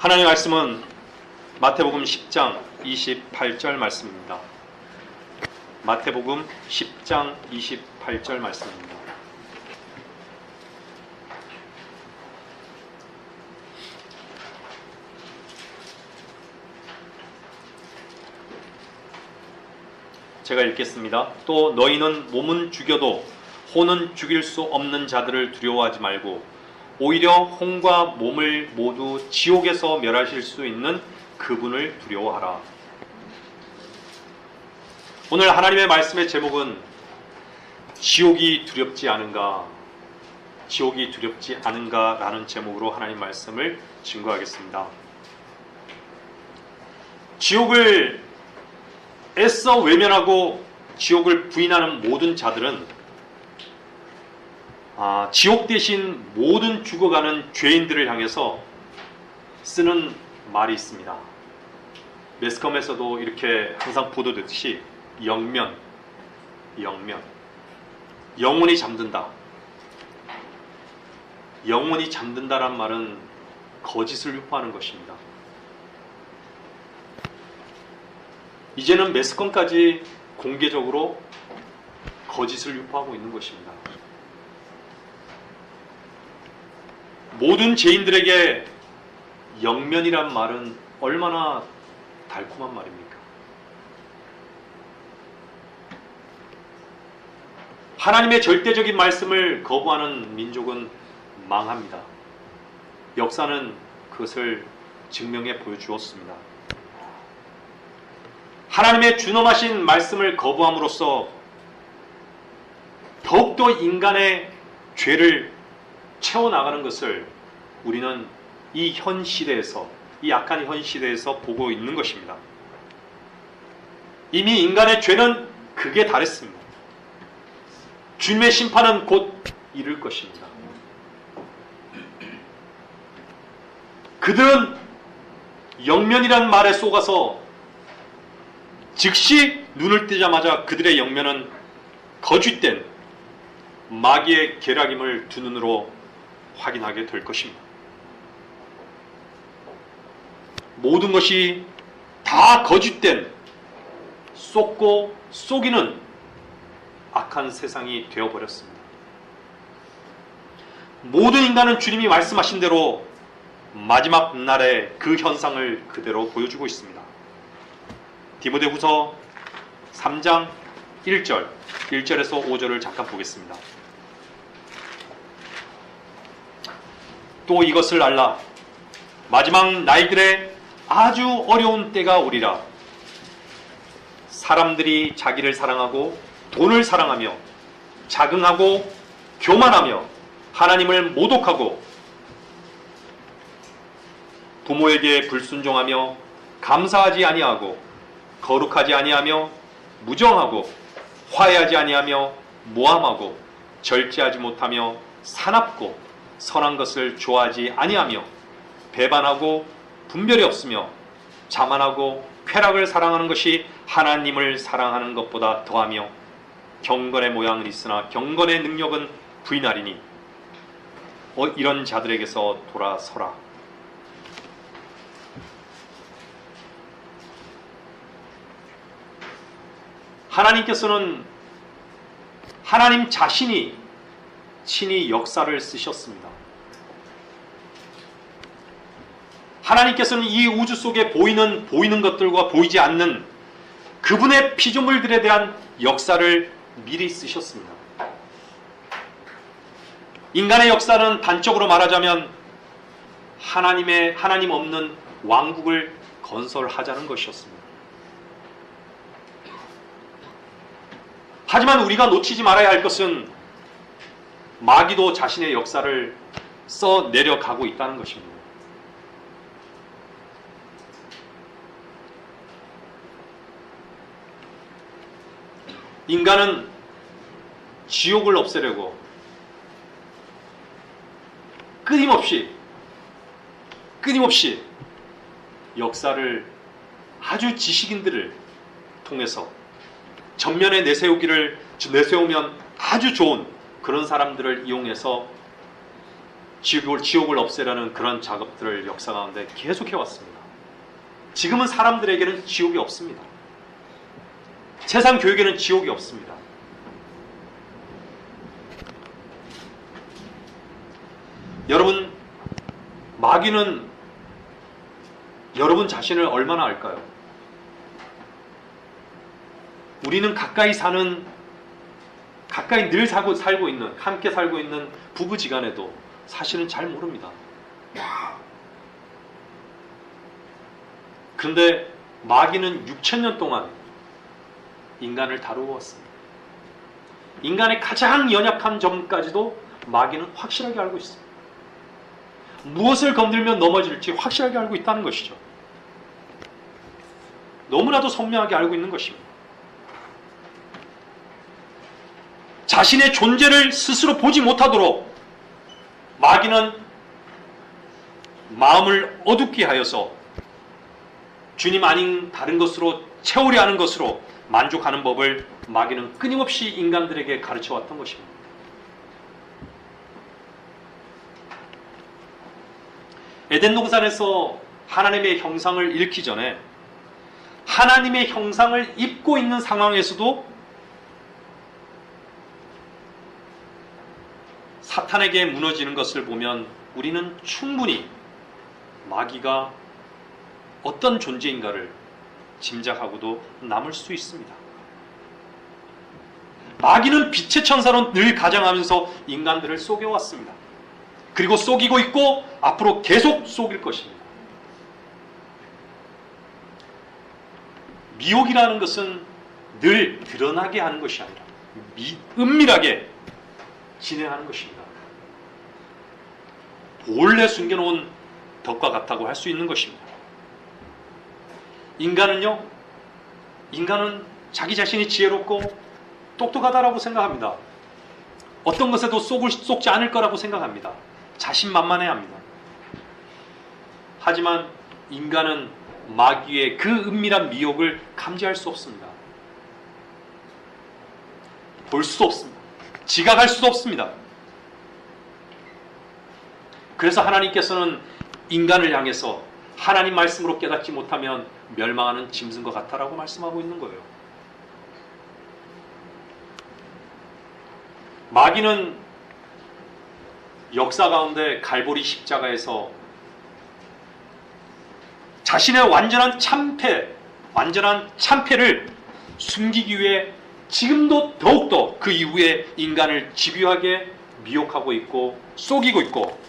하나님의 말씀은 마태복음 10장 28절 말씀입니다. 마태복음 10장 28절 말씀입니다. 제가 읽겠습니다. 또 너희는 몸은 죽여도 혼은 죽일 수 없는 자들을 두려워하지 말고 오히려 혼과 몸을 모두 지옥에서 멸하실 수 있는 그분을 두려워하라. 오늘 하나님의 말씀의 제목은 지옥이 두렵지 않은가, 지옥이 두렵지 않은가 라는 제목으로 하나님 말씀을 증거하겠습니다. 지옥을 애써 외면하고 지옥을 부인하는 모든 자들은 지옥 대신 모든 죽어가는 죄인들을 향해서 쓰는 말이 있습니다. 매스컴에서도 이렇게 항상 보도되듯이 영면, 영원히 잠든다. 영원히 잠든다란 말은 거짓을 유포하는 것입니다. 이제는 매스컴까지 공개적으로 거짓을 유포하고 있는 것입니다. 모든 죄인들에게 영면이란 말은 얼마나 달콤한 말입니까? 하나님의 절대적인 말씀을 거부하는 민족은 망합니다. 역사는 그것을 증명해 보여주었습니다. 하나님의 준엄하신 말씀을 거부함으로써 더욱더 인간의 죄를 채워나가는 것을 우리는 이 현 시대에서, 이 악한 현 시대에서 보고 있는 것입니다. 이미 인간의 죄는 극에 달했습니다. 주님의 심판은 곧 이를 것입니다. 그들은 영면이란 말에 속아서 즉시 눈을 뜨자마자 그들의 영면은 거짓된 마귀의 계략임을 두 눈으로 확인하게 될 것입니다. 모든 것이 다 거짓된, 속고 속이는 악한 세상이 되어버렸습니다. 모든 인간은 주님이 말씀하신 대로 마지막 날에 그 현상을 그대로 보여주고 있습니다. 디모데후서 3장 1절에서 5절을 잠깐 보겠습니다. 또 이것을 알라. 마지막 날들에 아주 어려운 때가 오리라. 사람들이 자기를 사랑하고 돈을 사랑하며 자긍하고 교만하며 하나님을 모독하고 부모에게 불순종하며 감사하지 아니하고 거룩하지 아니하며 무정하고 화해하지 아니하며 모함하고 절제하지 못하며 사납고 선한 것을 좋아하지 아니하며 배반하고 분별이 없으며 자만하고 쾌락을 사랑하는 것이 하나님을 사랑하는 것보다 더하며 경건의 모양은 있으나 경건의 능력은 부인하리니 이런 자들에게서 돌아서라. 하나님께서는 하나님 자신이 친히 역사를 쓰셨습니다. 하나님께서는 이 우주 속에 보이는 것들과 보이지 않는 그분의 피조물들에 대한 역사를 미리 쓰셨습니다. 인간의 역사는 단적으로 말하자면 하나님 없는 왕국을 건설하자는 것이었습니다. 하지만 우리가 놓치지 말아야 할 것은 마귀도 자신의 역사를 써 내려가고 있다는 것입니다. 인간은 지옥을 없애려고 끊임없이 역사를 아주 지식인들을 통해서 전면에 내세우면 아주 좋은 그런 사람들을 이용해서 지옥을 없애라는 그런 작업들을 역사 가운데 계속 해왔습니다. 지금은 사람들에게는 지옥이 없습니다. 세상 교육에는 지옥이 없습니다. 여러분, 마귀는 여러분 자신을 얼마나 알까요? 우리는 가까이 늘 살고 있는, 함께 살고 있는 부부지간에도 사실은 잘 모릅니다. 그런데 마귀는 6,000년 동안 인간을 다루어 왔습니다. 인간의 가장 연약한 점까지도 마귀는 확실하게 알고 있습니다. 무엇을 건들면 넘어질지 확실하게 알고 있다는 것이죠. 너무나도 선명하게 알고 있는 것입니다. 자신의 존재를 스스로 보지 못하도록 마귀는 마음을 어둡게 하여서 주님 아닌 다른 것으로 채우려 하는 것으로 만족하는 법을 마귀는 끊임없이 인간들에게 가르쳐왔던 것입니다. 에덴 동산에서 하나님의 형상을 잃기 전에 하나님의 형상을 입고 있는 상황에서도 사탄에게 무너지는 것을 보면 우리는 충분히 마귀가 어떤 존재인가를 짐작하고도 남을 수 있습니다. 마귀는 빛의 천사로 늘 가장하면서 인간들을 속여왔습니다. 그리고 속이고 있고 앞으로 계속 속일 것입니다. 미혹이라는 것은 늘 드러나게 하는 것이 아니라 은밀하게 진행하는 것입니다. 본래 숨겨놓은 덕과 같다고 할 수 있는 것입니다. 인간은 자기 자신이 지혜롭고 똑똑하다라고 생각합니다. 어떤 것에도 속지 않을 거라고 생각합니다. 자신만만해합니다. 하지만 인간은 마귀의 그 은밀한 미혹을 감지할 수 없습니다. 볼 수도 없습니다. 지각할 수도 없습니다. 그래서 하나님께서는 인간을 향해서 하나님 말씀으로 깨닫지 못하면 멸망하는 짐승과 같다라고 말씀하고 있는 거예요. 마귀는 역사 가운데 갈보리 십자가에서 자신의 완전한 참패를 숨기기 위해 지금도 더욱더 그 이후에 인간을 집요하게 미혹하고 있고 속이고 있고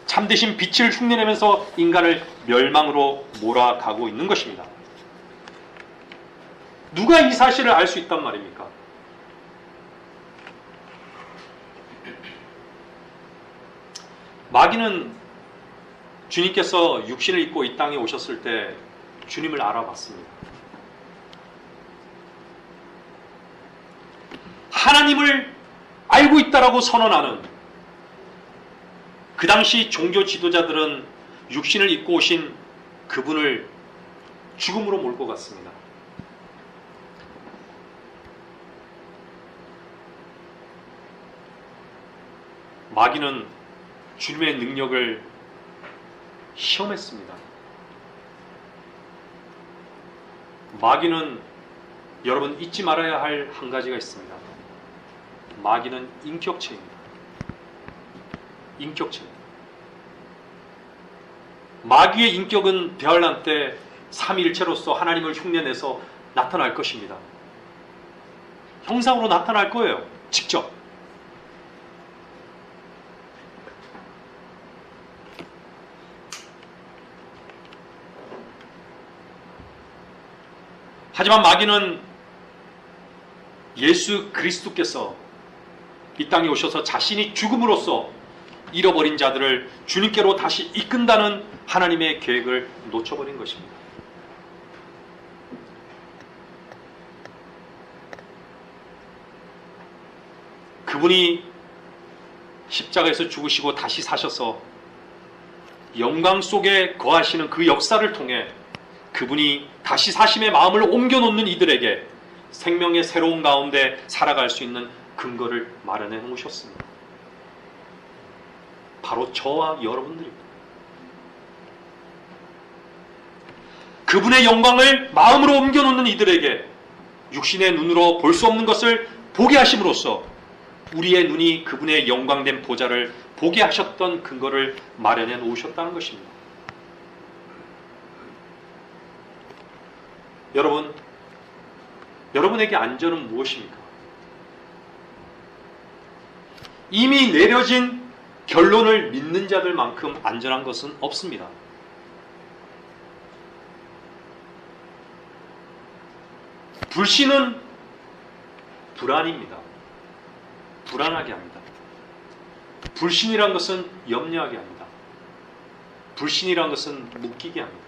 참되신 빛을 흉내내면서 인간을 멸망으로 몰아가고 있는 것입니다. 누가 이 사실을 알 수 있단 말입니까? 마귀는 주님께서 육신을 입고 이 땅에 오셨을 때 주님을 알아봤습니다. 하나님을 알고 있다라고 선언하는 그 당시 종교 지도자들은 육신을 입고 오신 그분을 죽음으로 몰고 갔습니다. 마귀는 주님의 능력을 시험했습니다. 마귀는 여러분 잊지 말아야 할 한 가지가 있습니다. 마귀는 인격체입니다. 인격체입니다. 마귀의 인격은 대환란 때 삼위일체로서 하나님을 흉내내서 나타날 것입니다. 형상으로 나타날 거예요. 직접. 하지만 마귀는 예수 그리스도께서 이 땅에 오셔서 자신이 죽음으로써 잃어버린 자들을 주님께로 다시 이끈다는 하나님의 계획을 놓쳐버린 것입니다. 그분이 십자가에서 죽으시고 다시 사셔서 영광 속에 거하시는 그 역사를 통해 그분이 다시 사심의 마음을 옮겨놓는 이들에게 생명의 새로운 가운데 살아갈 수 있는 근거를 마련해 놓으셨습니다. 바로 저와 여러분들입니다. 그분의 영광을 마음으로 옮겨놓는 이들에게 육신의 눈으로 볼 수 없는 것을 보게 하심으로써 우리의 눈이 그분의 영광된 보좌를 보게 하셨던 근거를 마련해 놓으셨다는 것입니다. 여러분, 여러분에게 안전은 무엇입니까? 이미 내려진 결론을 믿는 자들만큼 안전한 것은 없습니다. 불신은 불안입니다. 불안하게 합니다. 불신이란 것은 염려하게 합니다. 불신이란 것은 묶이게 합니다.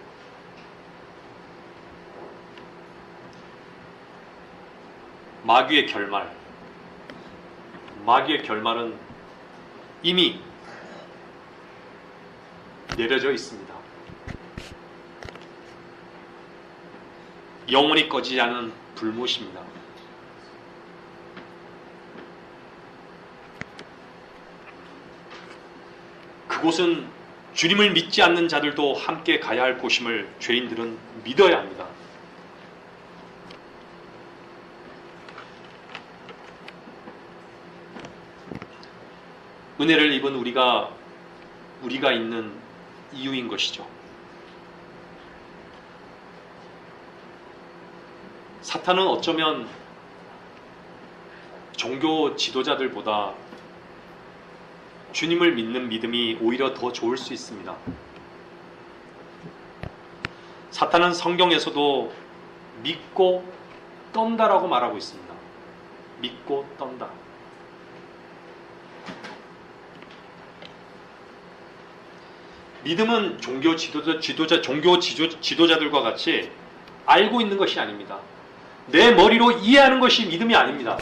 마귀의 결말은 이미 내려져 있습니다. 영원히 꺼지지 않은 불못입니다. 그곳은 주님을 믿지 않는 자들도 함께 가야 할 곳임을 죄인들은 믿어야 합니다. 은혜를 입은 우리가 있는 이유인 것이죠. 사탄은 어쩌면 종교 지도자들보다 주님을 믿는 믿음이 오히려 더 좋을 수 있습니다. 사탄은 성경에서도 믿고 떤다라고 말하고 있습니다. 믿고 떤다. 믿음은 종교 지도자들과 같이 알고 있는 것이 아닙니다. 내 머리로 이해하는 것이 믿음이 아닙니다.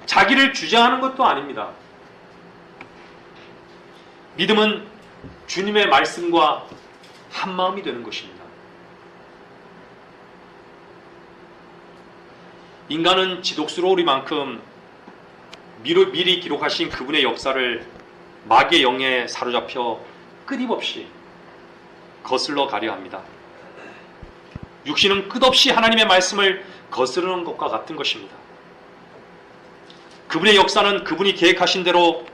자기를 주장하는 것도 아닙니다. 믿음은 주님의 말씀과 한마음이 되는 것입니다. 인간은 지독스러우리만큼 미리 기록하신 그분의 역사를 마귀의 영에 사로잡혀 끊임없이 거슬러 가려 합니다. 육신은 끝없이 하나님의 말씀을 거스르는 것과 같은 것입니다. 그분의 역사는 그분이 계획하신 대로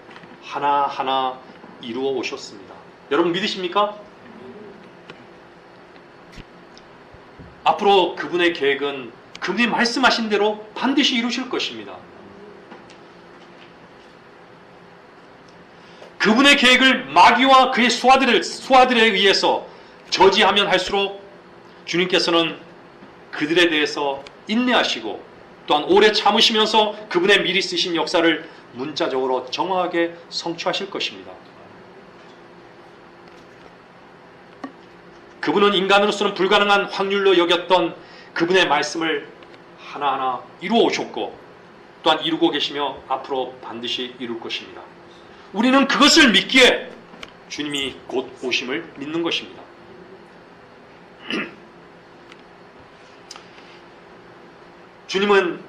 하나하나 이루어 오셨습니다. 여러분 믿으십니까? 앞으로 그분의 계획은 그분이 말씀하신 대로 반드시 이루실 것입니다. 그분의 계획을 마귀와 그의 수하들에 의해서 저지하면 할수록 주님께서는 그들에 대해서 인내하시고 또한 오래 참으시면서 그분의 미리 쓰신 역사를 문자적으로 정확하게 성취하실 것입니다. 그분은 인간으로서는 불가능한 확률로 여겼던 그분의 말씀을 하나하나 이루어 오셨고 또한 이루고 계시며 앞으로 반드시 이룰 것입니다. 우리는 그것을 믿기에 주님이 곧 오심을 믿는 것입니다. 주님은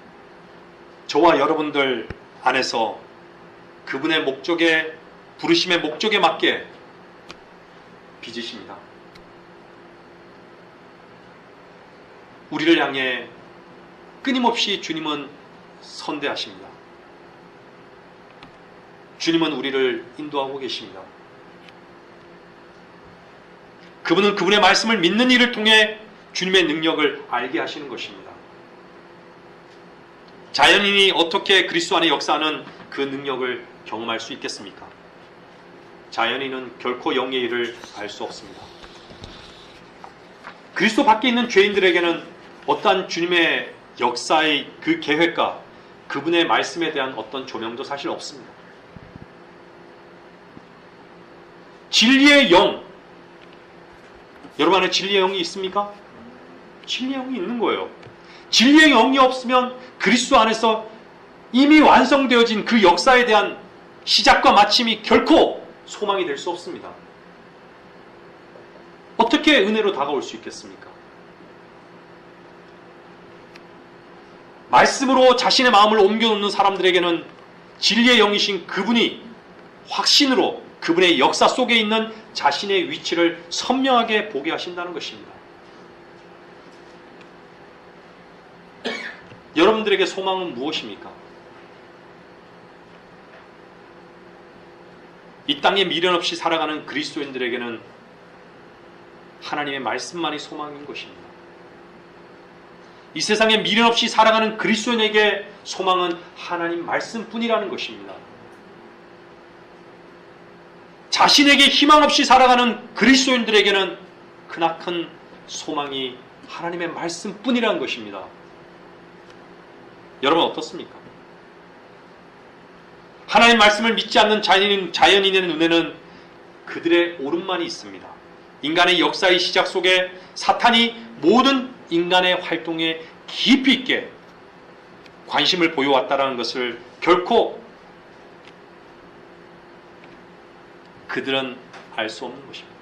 저와 여러분들 안에서 그분의 목적에, 부르심의 목적에 맞게 빚으십니다. 우리를 향해 끊임없이 주님은 선대하십니다. 주님은 우리를 인도하고 계십니다. 그분은 그분의 말씀을 믿는 이를 통해 주님의 능력을 알게 하시는 것입니다. 자연인이 어떻게 그리스도 안에 역사하는 그 능력을 경험할 수 있겠습니까? 자연인은 결코 영의 일을 알 수 없습니다. 그리스도 밖에 있는 죄인들에게는 어떠한 주님의 역사의 그 계획과 그분의 말씀에 대한 어떤 조명도 사실 없습니다. 진리의 영, 여러분 안에 진리의 영이 있습니까? 진리의 영이 있는 거예요. 진리의 영이 없으면 그리스도 안에서 이미 완성되어진 그 역사에 대한 시작과 마침이 결코 소망이 될 수 없습니다. 어떻게 은혜로 다가올 수 있겠습니까? 말씀으로 자신의 마음을 옮겨놓는 사람들에게는 진리의 영이신 그분이 확신으로 그분의 역사 속에 있는 자신의 위치를 선명하게 보게 하신다는 것입니다. 여러분들에게 소망은 무엇입니까? 이 땅에 미련 없이 살아가는 그리스도인들에게는 하나님의 말씀만이 소망인 것입니다. 이 세상에 미련 없이 살아가는 그리스도인에게 소망은 하나님 말씀뿐이라는 것입니다. 자신에게 희망 없이 살아가는 그리스도인들에게는 크나큰 소망이 하나님의 말씀뿐이라는 것입니다. 여러분 어떻습니까? 하나님 말씀을 믿지 않는 자연인의 눈에는 그들의 오름만이 있습니다. 인간의 역사의 시작 속에 사탄이 모든 인간의 활동에 깊이 있게 관심을 보여왔다는 것을 결코 그들은 알 수 없는 것입니다.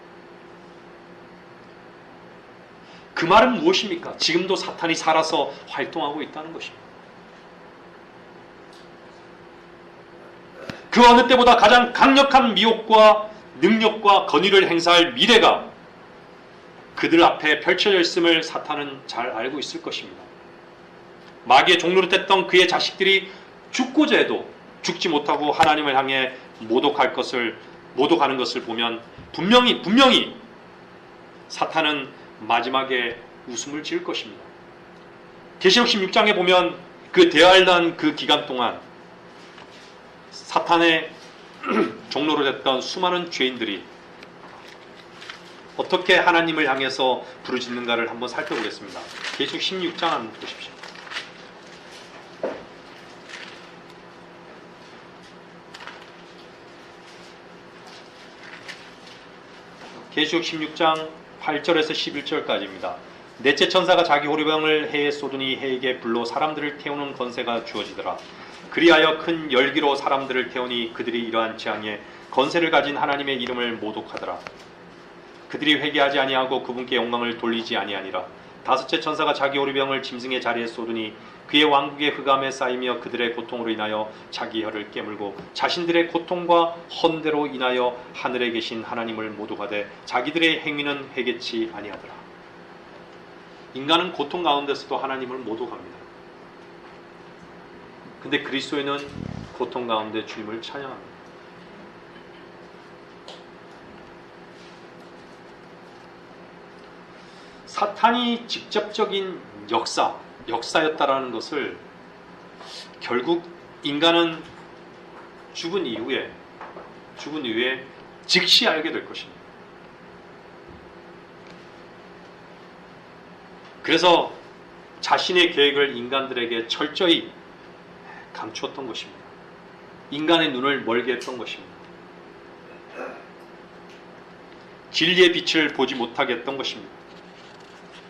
그 말은 무엇입니까? 지금도 사탄이 살아서 활동하고 있다는 것입니다. 그 어느 때보다 가장 강력한 미혹과 능력과 권위를 행사할 미래가 그들 앞에 펼쳐져 있음을 사탄은 잘 알고 있을 것입니다. 마귀의 종노릇했던 그의 자식들이 죽고자 해도 죽지 못하고 하나님을 향해 모독하는 것을 보면 분명히 사탄은 마지막에 웃음을 지을 것입니다. 계시록 16장에 보면 그 대활란 그 기간 동안 사탄의 종로로 됐던 수많은 죄인들이 어떻게 하나님을 향해서 부르짖는가를 한번 살펴보겠습니다. 계시록 16장 한번 보십시오. 계시록 16장 8절에서 11절까지입니다. 넷째 천사가 자기 호리병을 해에 쏟으니 해에게 불로 사람들을 태우는 권세가 주어지더라. 그리하여 큰 열기로 사람들을 태우니 그들이 이러한 재앙에 권세를 가진 하나님의 이름을 모독하더라. 그들이 회개하지 아니하고 그분께 영광을 돌리지 아니하니라. 다섯째 천사가 자기 호리병을 짐승의 자리에 쏟으니 그의 왕국의 흑암에 쌓이며 그들의 고통으로 인하여 자기 혀를 깨물고 자신들의 고통과 헌대로 인하여 하늘에 계신 하나님을 모독하되 자기들의 행위는 회개치 아니하더라. 인간은 고통 가운데서도 하나님을 모독합니다. 근데 그리스도인은 고통 가운데 주님을 찬양합니다. 사탄이 직접적인 역사였다라는 것을 결국 인간은 죽은 이후에 즉시 알게 될 것입니다. 그래서 자신의 계획을 인간들에게 철저히 감추었던 것입니다. 인간의 눈을 멀게 했던 것입니다. 진리의 빛을 보지 못하게 했던 것입니다.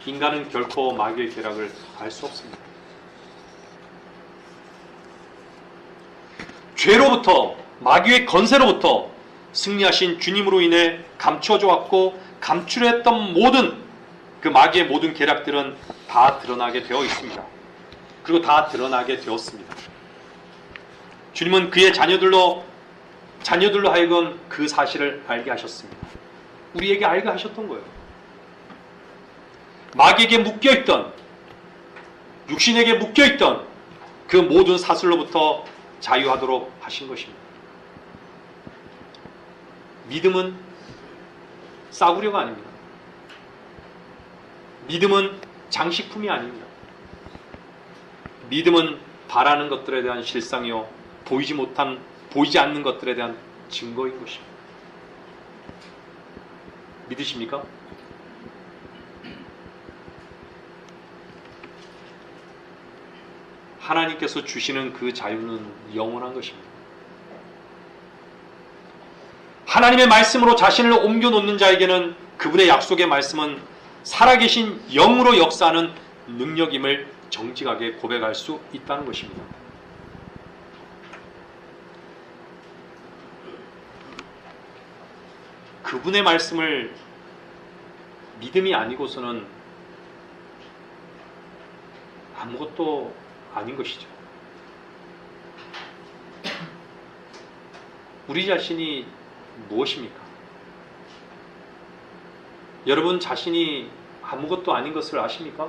인간은 결코 마귀의 계략을 알 수 없습니다. 죄로부터 마귀의 권세로부터 승리하신 주님으로 인해 감추어져 왔고 감추려했던 모든 그 마귀의 모든 계략들은 다 드러나게 되어 있습니다. 그리고 다 드러나게 되었습니다. 주님은 그의 자녀들로 하여금 그 사실을 알게 하셨습니다. 우리에게 알게 하셨던 거예요. 마귀에게 묶여있던, 육신에게 묶여있던 그 모든 사슬로부터 자유하도록 하신 것입니다. 믿음은 싸구려가 아닙니다. 믿음은 장식품이 아닙니다. 믿음은 바라는 것들에 대한 실상이요 보이지 않는 것들에 대한 증거인 것입니다. 믿으십니까? 하나님께서 주시는 그 자유는 영원한 것입니다. 하나님의 말씀으로 자신을 옮겨놓는 자에게는 그분의 약속의 말씀은 살아계신 영으로 역사하는 능력임을 정직하게 고백할 수 있다는 것입니다. 그분의 말씀을 믿음이 아니고서는 아무것도 아닌 것이죠. 우리 자신이 무엇입니까? 여러분 자신이 아무것도 아닌 것을 아십니까?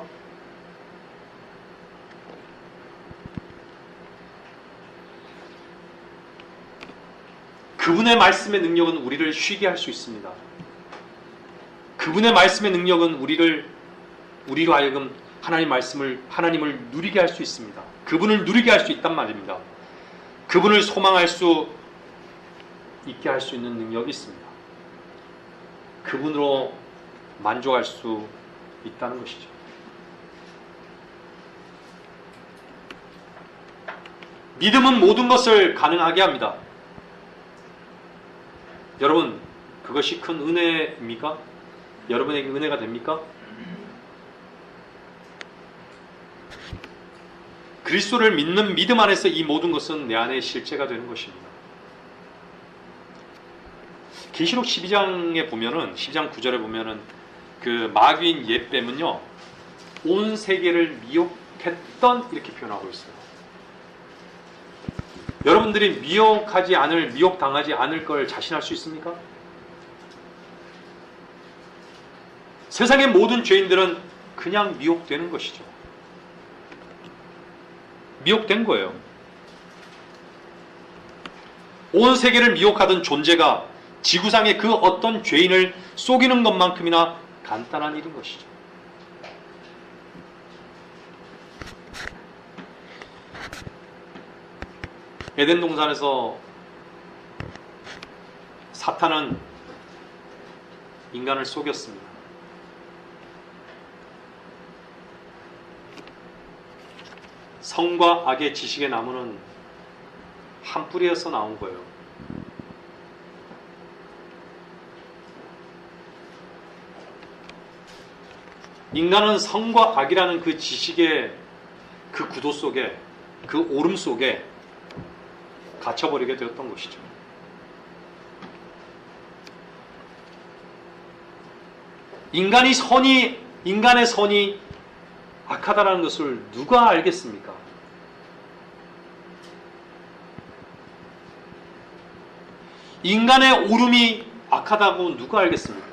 그분의 말씀의 능력은 우리를 쉬게 할 수 있습니다. 그분의 말씀의 능력은 우리로 하여금 하나님을 누리게 할 수 있습니다. 그분을 누리게 할 수 있단 말입니다. 그분을 소망할 수 있게 할 수 있는 능력이 있습니다. 그분으로 만족할 수 있다는 것이죠. 믿음은 모든 것을 가능하게 합니다. 여러분, 그것이 큰 은혜입니까? 여러분에게 은혜가 됩니까? 그리스도를 믿는 믿음 안에서 이 모든 것은 내 안에 실체가 되는 것입니다. 계시록 12장에 보면은 12장 9절에 보면은 그 마귀인 옛뱀은요 온 세계를 미혹했던 이렇게 표현하고 있어요. 여러분들이 미혹당하지 않을 걸 자신할 수 있습니까? 세상의 모든 죄인들은 그냥 미혹되는 것이죠. 미혹된 거예요. 온 세계를 미혹하던 존재가 지구상의 그 어떤 죄인을 속이는 것만큼이나 간단한 일인 것이죠. 에덴 동산에서 사탄은 인간을 속였습니다. 성과 악의 지식의 나무는 한 뿌리에서 나온 거예요. 인간은 성과 악이라는 그 지식의 그 구도 속에, 그 오름 속에 갇혀버리게 되었던 것이죠. 인간의 선이 악하다라는 것을 누가 알겠습니까? 인간의 오름이 악하다고 누가 알겠습니까?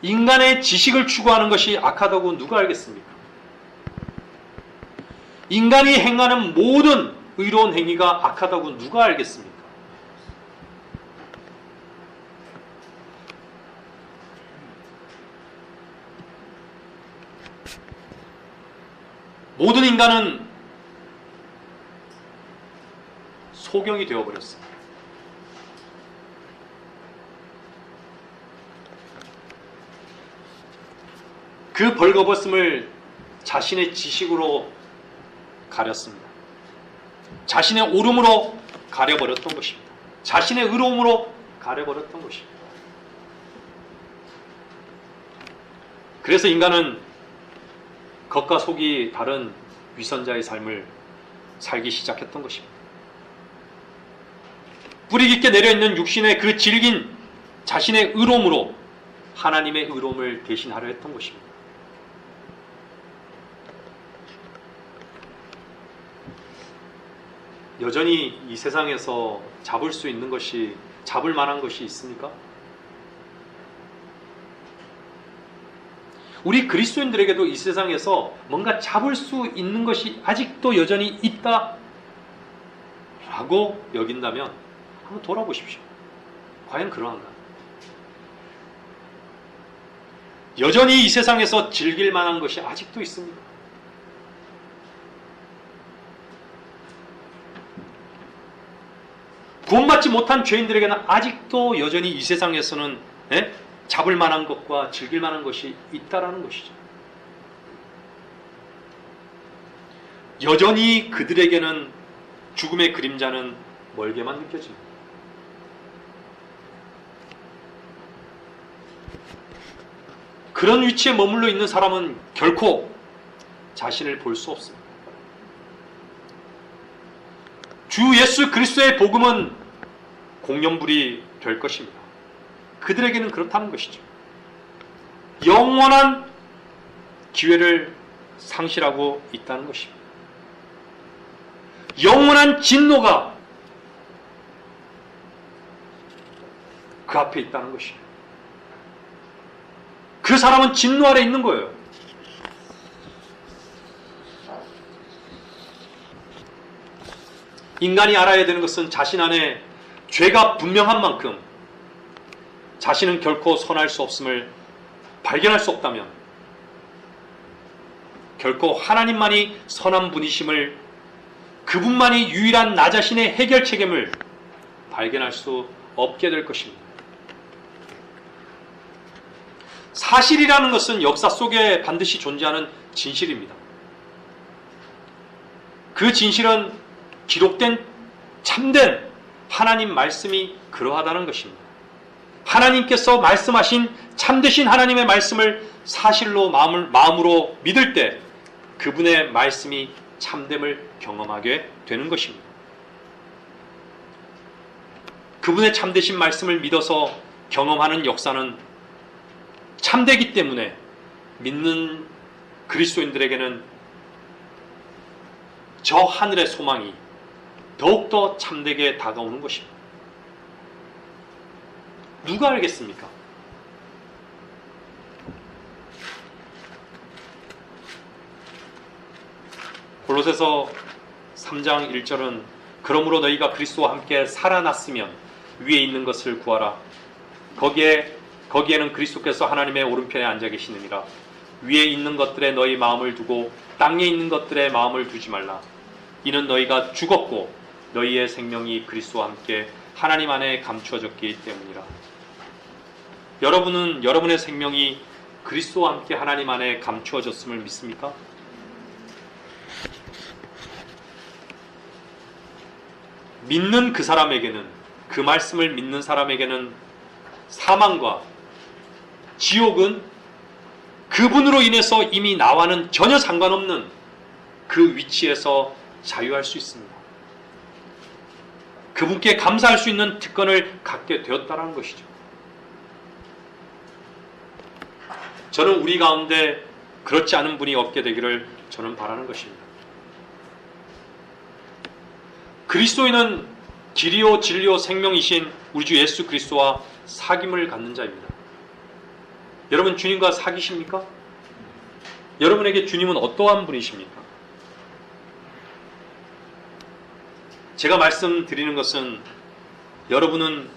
인간의 지식을 추구하는 것이 악하다고 누가 알겠습니까? 인간이 행하는 모든 의로운 행위가 악하다고 누가 알겠습니까? 모든 인간은 소경이 되어버렸습니다. 그 벌거벗음을 자신의 지식으로 가렸습니다. 자신의 오름으로 가려버렸던 것입니다. 자신의 의로움으로 가려버렸던 것입니다. 그래서 인간은 겉과 속이 다른 위선자의 삶을 살기 시작했던 것입니다. 뿌리 깊게 내려있는 육신의 그 질긴 자신의 의로움으로 하나님의 의로움을 대신하려 했던 것입니다. 여전히 이 세상에서 잡을 만한 것이 있습니까? 우리 그리스도인들에게도 이 세상에서 뭔가 잡을 수 있는 것이 아직도 여전히 있다라고 여긴다면 한번 돌아보십시오. 과연 그러한가? 여전히 이 세상에서 즐길 만한 것이 아직도 있습니다. 구원받지 못한 죄인들에게는 아직도 여전히 이 세상에서는 잡을 만한 것과 즐길 만한 것이 있다라는 것이죠. 여전히 그들에게는 죽음의 그림자는 멀게만 느껴집니다. 그런 위치에 머물러 있는 사람은 결코 자신을 볼 수 없습니다. 주 예수 그리스도의 복음은 공연불이 될 것입니다. 그들에게는 그렇다는 것이죠. 영원한 기회를 상실하고 있다는 것입니다. 영원한 진노가 그 앞에 있다는 것이에요. 그 사람은 진노 아래 있는 거예요. 인간이 알아야 되는 것은 자신 안에 죄가 분명한 만큼 자신은 결코 선할 수 없음을 발견할 수 없다면 결코 하나님만이 선한 분이심을, 그분만이 유일한 나 자신의 해결 책임을 발견할 수 없게 될 것입니다. 사실이라는 것은 역사 속에 반드시 존재하는 진실입니다. 그 진실은 기록된 참된 하나님 말씀이 그러하다는 것입니다. 하나님께서 말씀하신 참되신 하나님의 말씀을 사실로 마음으로 믿을 때 그분의 말씀이 참됨을 경험하게 되는 것입니다. 그분의 참되신 말씀을 믿어서 경험하는 역사는 참되기 때문에 믿는 그리스도인들에게는 저 하늘의 소망이 더욱더 참되게 다가오는 것입니다. 누가 알겠습니까? 골로새서 3장 1절은 그러므로 너희가 그리스도와 함께 살아났으면 위에 있는 것을 구하라. 거기에는 그리스도께서 하나님의 오른편에 앉아 계시느니라. 위에 있는 것들에 너희 마음을 두고 땅에 있는 것들에 마음을 두지 말라. 이는 너희가 죽었고 너희의 생명이 그리스도와 함께 하나님 안에 감추어졌기 때문이라. 여러분은 여러분의 생명이 그리스도와 함께 하나님 안에 감추어졌음을 믿습니까? 믿는 그 사람에게는, 그 말씀을 믿는 사람에게는 사망과 지옥은 그분으로 인해서 이미 나와는 전혀 상관없는 그 위치에서 자유할 수 있습니다. 그분께 감사할 수 있는 특권을 갖게 되었다는 것이죠. 저는 우리 가운데 그렇지 않은 분이 없게 되기를 저는 바라는 것입니다. 그리스도인은 길이요 진리요 생명이신 우리 주 예수 그리스도와 사귐을 갖는 자입니다. 여러분 주님과 사귀십니까? 여러분에게 주님은 어떠한 분이십니까? 제가 말씀드리는 것은 여러분은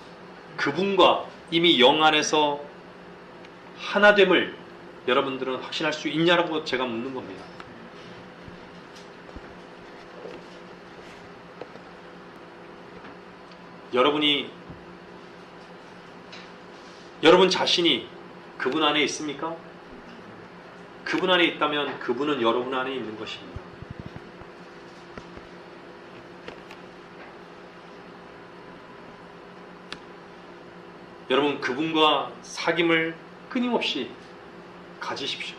그분과 이미 영 안에서 하나됨을 여러분들은 확신할 수 있냐라고 제가 묻는 겁니다. 여러분 자신이 그분 안에 있습니까? 그분 안에 있다면 그분은 여러분 안에 있는 것입니다. 여러분 그분과 사귐을 끊임없이 가지십시오.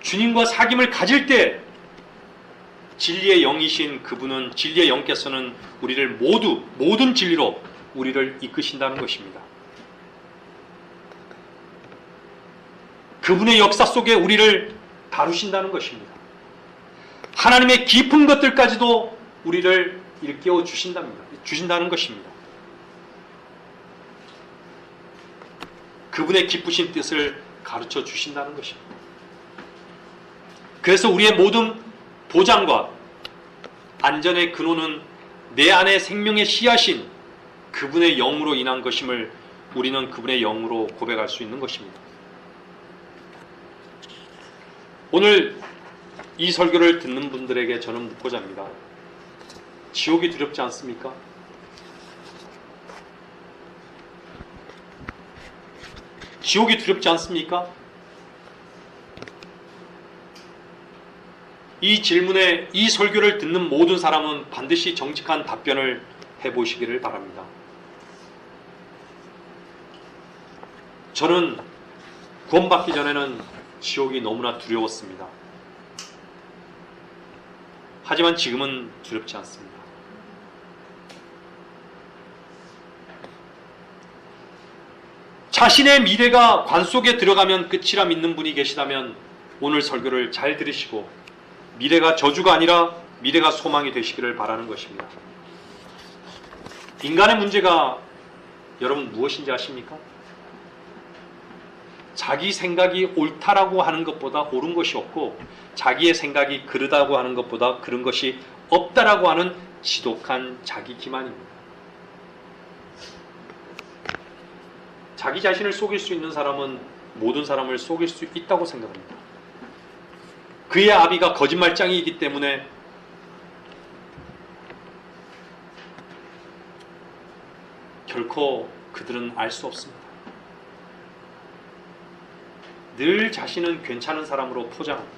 주님과 사귐을 가질 때 진리의 영이신 그분은, 진리의 영께서는 우리를 모든 진리로 우리를 이끄신다는 것입니다. 그분의 역사 속에 우리를 다루신다는 것입니다. 하나님의 깊은 것들까지도 우리를 일깨워 주신다는 것입니다. 그분의 기쁘신 뜻을 가르쳐 주신다는 것입니다. 그래서 우리의 모든 보장과 안전의 근원은 내 안에 생명의 씨앗인 그분의 영으로 인한 것임을 우리는 그분의 영으로 고백할 수 있는 것입니다. 오늘 이 설교를 듣는 분들에게 저는 묻고자 합니다. 지옥이 두렵지 않습니까? 지옥이 두렵지 않습니까? 이 질문에, 이 설교를 듣는 모든 사람은 반드시 정직한 답변을 해보시기를 바랍니다. 저는 구원받기 전에는 지옥이 너무나 두려웠습니다. 하지만 지금은 두렵지 않습니다. 자신의 미래가 관 속에 들어가면 끝이라 믿는 분이 계시다면 오늘 설교를 잘 들으시고 미래가 저주가 아니라 미래가 소망이 되시기를 바라는 것입니다. 인간의 문제가 여러분 무엇인지 아십니까? 자기 생각이 옳다라고 하는 것보다 옳은 것이 없고 자기의 생각이 그르다고 하는 것보다 그런 것이 없다라고 하는 지독한 자기 기만입니다. 자기 자신을 속일 수 있는 사람은 모든 사람을 속일 수 있다고 생각합니다. 그의 아비가 거짓말장이기 때문에 결코 그들은 알 수 없습니다. 늘 자신은 괜찮은 사람으로 포장합니다.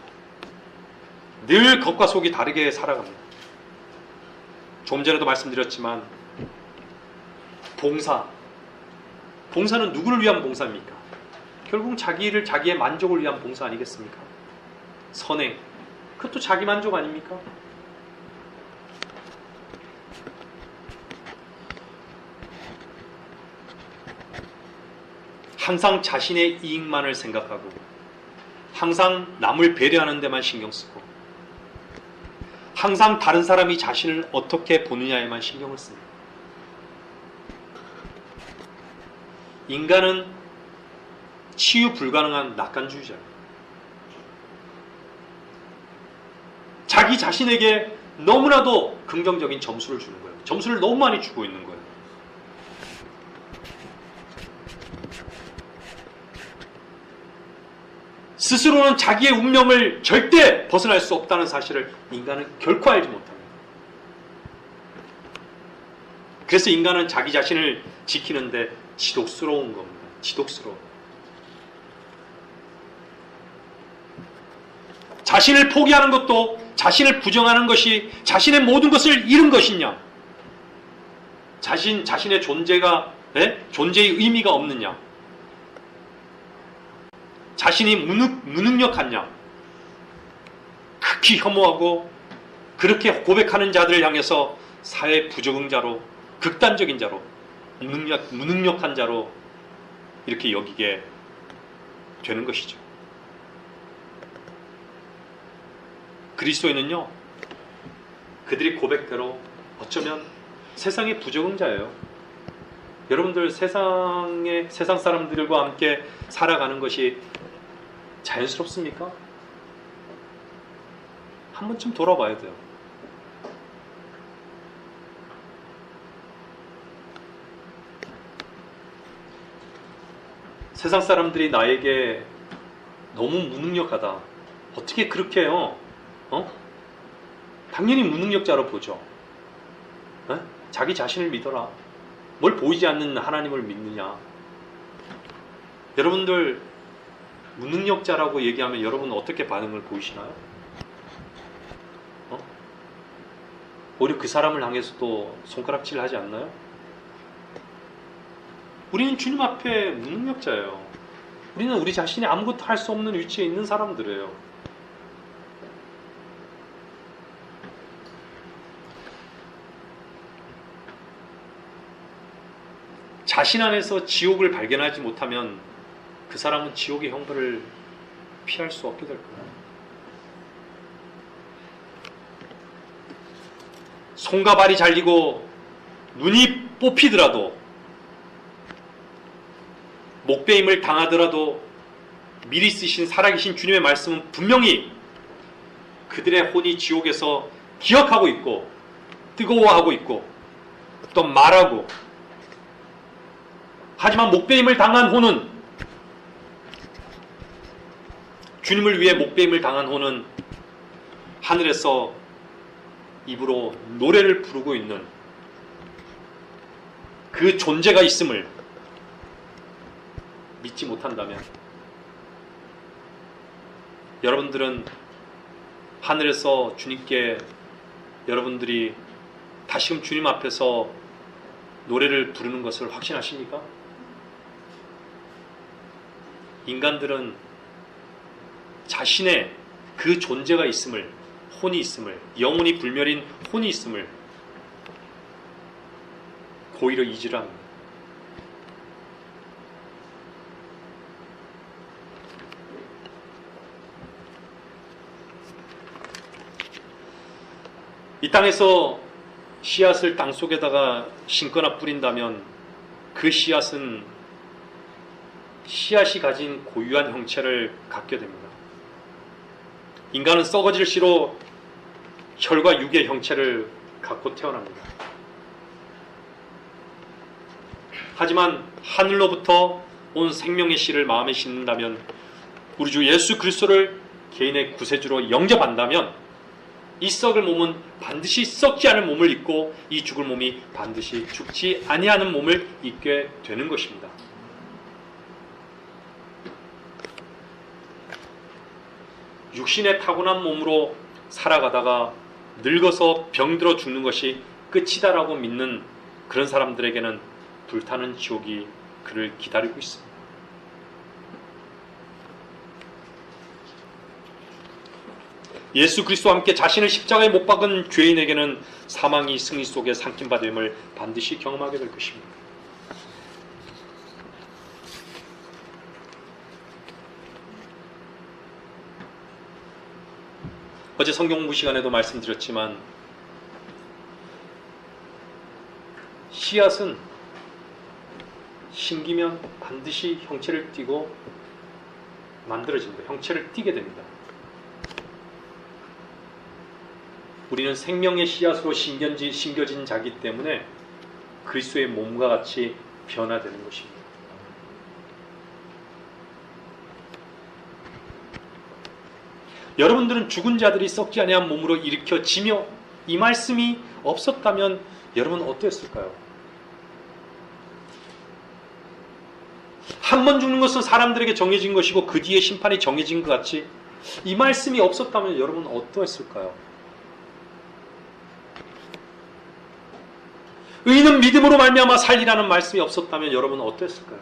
늘 겉과 속이 다르게 살아갑니다. 좀 전에도 말씀드렸지만 봉사는 누구를 위한 봉사입니까? 결국 자기의 만족을 위한 봉사 아니겠습니까? 선행, 그것도 자기 만족 아닙니까? 항상 자신의 이익만을 생각하고 항상 남을 배려하는 데만 신경 쓰고 항상 다른 사람이 자신을 어떻게 보느냐에만 신경을 씁니다. 인간은 치유 불가능한 낙관주의자예요. 자기 자신에게 너무나도 긍정적인 점수를 주는 거예요. 점수를 너무 많이 주고 있는 거예요. 스스로는 자기의 운명을 절대 벗어날 수 없다는 사실을 인간은 결코 알지 못합니다. 그래서 인간은 자기 자신을 지키는데 지독스러운 겁니다. 지독스러워. 자신을 포기하는 것도 자신을 부정하는 것이 자신의 모든 것을 잃은 것이냐? 자신의 존재의 의미가 없느냐? 자신이 무능력하냐? 극히 혐오하고 그렇게 고백하는 자들을 향해서 사회 부적응자로, 극단적인 자로, 무능력한 자로 이렇게 여기게 되는 것이죠. 그리스도인은요, 그들이 고백대로 어쩌면 세상의 부적응자예요. 여러분들 세상 사람들과 함께 살아가는 것이 자연스럽습니까? 한 번쯤 돌아봐야 돼요. 세상 사람들이 나에게 너무 무능력하다. 어떻게 그렇게 해요? 당연히 무능력자로 보죠. 자기 자신을 믿어라. 뭘 보이지 않는 하나님을 믿느냐. 여러분들 무능력자라고 얘기하면 여러분은 어떻게 반응을 보이시나요? 오히려 그 사람을 향해서도 손가락질 하지 않나요? 우리는 주님 앞에 무능력자예요. 우리는 우리 자신이 아무것도 할 수 없는 위치에 있는 사람들이에요. 자신 안에서 지옥을 발견하지 못하면 그 사람은 지옥의 형벌을 피할 수 없게 될 거예요. 손과 발이 잘리고 눈이 뽑히더라도 목베임을 당하더라도 미리 쓰신 살아계신 주님의 말씀은 분명히 그들의 혼이 지옥에서 기억하고 있고 뜨거워하고 있고 또 말하고, 하지만 목베임을 당한 혼은, 주님을 위해 목베임을 당한 혼은 하늘에서 입으로 노래를 부르고 있는 그 존재가 있음을 믿지 못한다면 여러분들은 하늘에서 주님께 여러분들이 다시금 주님 앞에서 노래를 부르는 것을 확신하십니까? 인간들은 자신의 그 존재가 있음을, 혼이 있음을, 영혼이 불멸인 혼이 있음을 고의로 잊으라 합니다. 이 땅에서 씨앗을 땅 속에다가 심거나 뿌린다면 그 씨앗이 가진 고유한 형체를 갖게 됩니다. 인간은 썩어질 씨로 혈과 육의 형체를 갖고 태어납니다. 하지만 하늘로부터 온 생명의 씨를 마음에 심는다면, 우리 주 예수 그리스도를 개인의 구세주로 영접한다면, 이 썩을 몸은 반드시 썩지 않은 몸을 입고 이 죽을 몸이 반드시 죽지 아니하는 몸을 입게 되는 것입니다. 육신의 타고난 몸으로 살아가다가 늙어서 병들어 죽는 것이 끝이다라고 믿는 그런 사람들에게는 불타는 지옥이 그를 기다리고 있습니다. 예수 그리스도와 함께 자신을 십자가에 못 박은 죄인에게는 사망이 승리 속에 삼킴받음을 반드시 경험하게 될 것입니다. 어제 성경 공부 시간에도 말씀드렸지만, 씨앗은 심기면 반드시 형체를 띠고 만들어집니다. 형체를 띠게 됩니다. 우리는 생명의 씨앗으로 심겨진 자기 때문에 그리스도의 몸과 같이 변화되는 것입니다. 여러분들은 죽은 자들이 썩지 아니한 몸으로 일으켜지며, 이 말씀이 없었다면 여러분 어땠을까요? 한 번 죽는 것은 사람들에게 정해진 것이고 그 뒤에 심판이 정해진 것 같이, 이 말씀이 없었다면 여러분 어떠했을까요? 의인은 믿음으로 말미암아 살리라는 말씀이 없었다면 여러분 어땠을까요?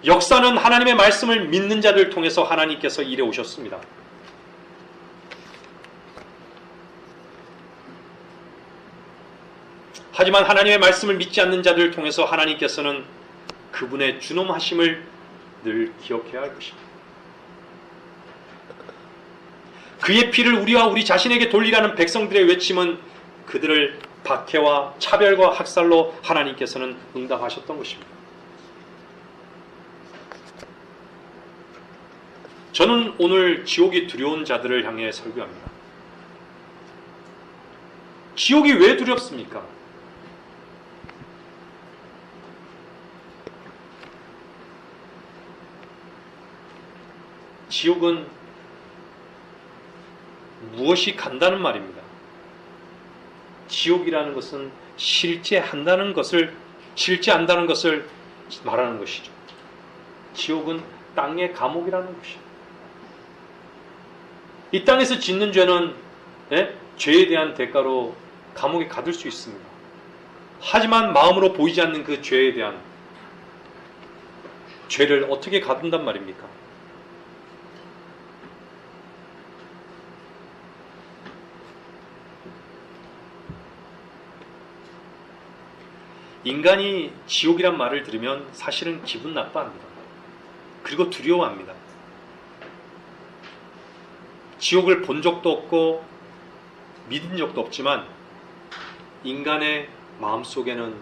역사는 하나님의 말씀을 믿는 자를 통해서 하나님께서 일해 오셨습니다. 하지만 하나님의 말씀을 믿지 않는 자들을 통해서 하나님께서는 그분의 준엄하심을 늘 기억해야 할 것입니다. 그의 피를 우리와 우리 자신에게 돌리라는 백성들의 외침은 그들을 박해와 차별과 학살로 하나님께서는 응답하셨던 것입니다. 저는 오늘 지옥이 두려운 자들을 향해 설교합니다. 지옥이 왜 두렵습니까? 지옥은 무엇이 간다는 말입니다. 지옥이라는 것은 실제한다는 것을 말하는 것이죠. 지옥은 땅의 감옥이라는 것이죠. 이 땅에서 짓는 죄는 죄에 대한 대가로 감옥에 가둘 수 있습니다. 하지만 마음으로 보이지 않는 그 죄에 대한 죄를 어떻게 가둔단 말입니까? 인간이 지옥이란 말을 들으면 사실은 기분 나빠합니다. 그리고 두려워합니다. 지옥을 본 적도 없고 믿은 적도 없지만 인간의 마음속에는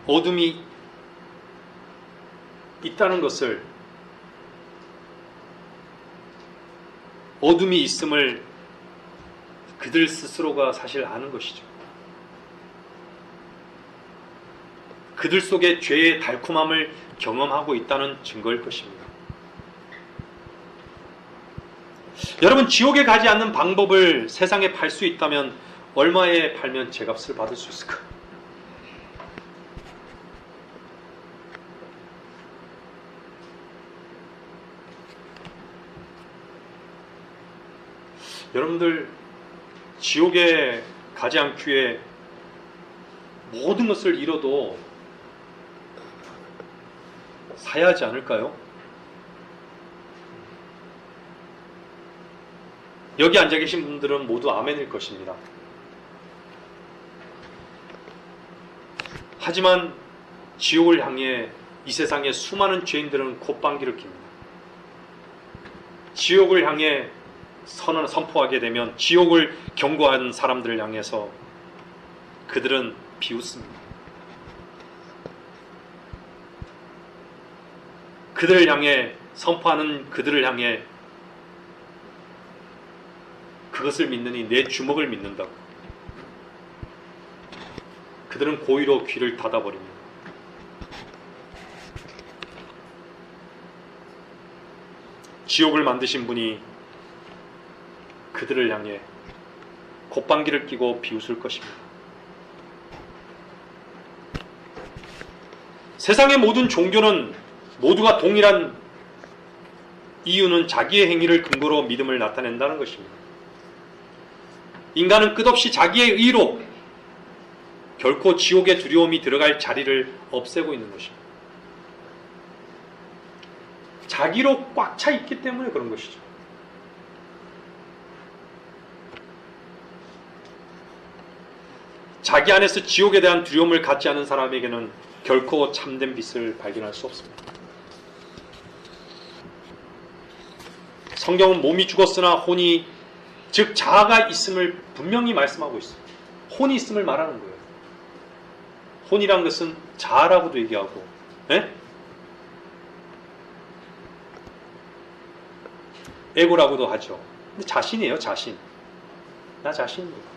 어둠이 있다는 것을, 어둠이 있음을 그들 스스로가 사실 아는 것이죠. 그들 속에 죄의 달콤함을 경험하고 있다는 증거일 것입니다. 여러분, 지옥에 가지 않는 방법을 세상에 팔 수 있다면 얼마에 팔면 제값을 받을 수 있을까? 여러분들, 지옥에 가지 않기 위해 모든 것을 잃어도 사야 하지 않을까요? 여기 앉아 계신 분들은 모두 아멘일 것입니다. 하지만 지옥을 향해 이 세상의 수많은 죄인들은 콧방귀를 낍니다. 지옥을 향해 선포하게 되면, 지옥을 경고하는 사람들을 향해서 그들은 비웃습니다. 그들을 향해 선포하는 그들을 향해 그것을 믿느니 내 주먹을 믿는다고. 그들은 고의로 귀를 닫아버립니다. 지옥을 만드신 분이 그들을 향해 콧방귀를 뀌고 비웃을 것입니다. 세상의 모든 종교는 모두가 동일한 이유는 자기의 행위를 근거로 믿음을 나타낸다는 것입니다. 인간은 끝없이 자기의 의로 결코 지옥의 두려움이 들어갈 자리를 없애고 있는 것입니다. 자기로 꽉 차 있기 때문에 그런 것이죠. 자기 안에서 지옥에 대한 두려움을 갖지 않은 사람에게는 결코 참된 빛을 발견할 수 없습니다. 성경은 몸이 죽었으나 혼이, 즉 자아가 있음을 분명히 말씀하고 있습니다. 혼이 있음을 말하는 거예요. 혼이란 것은 자아라고도 얘기하고, 에고라고도 하죠. 근데 자신이에요, 자신. 나 자신입니다.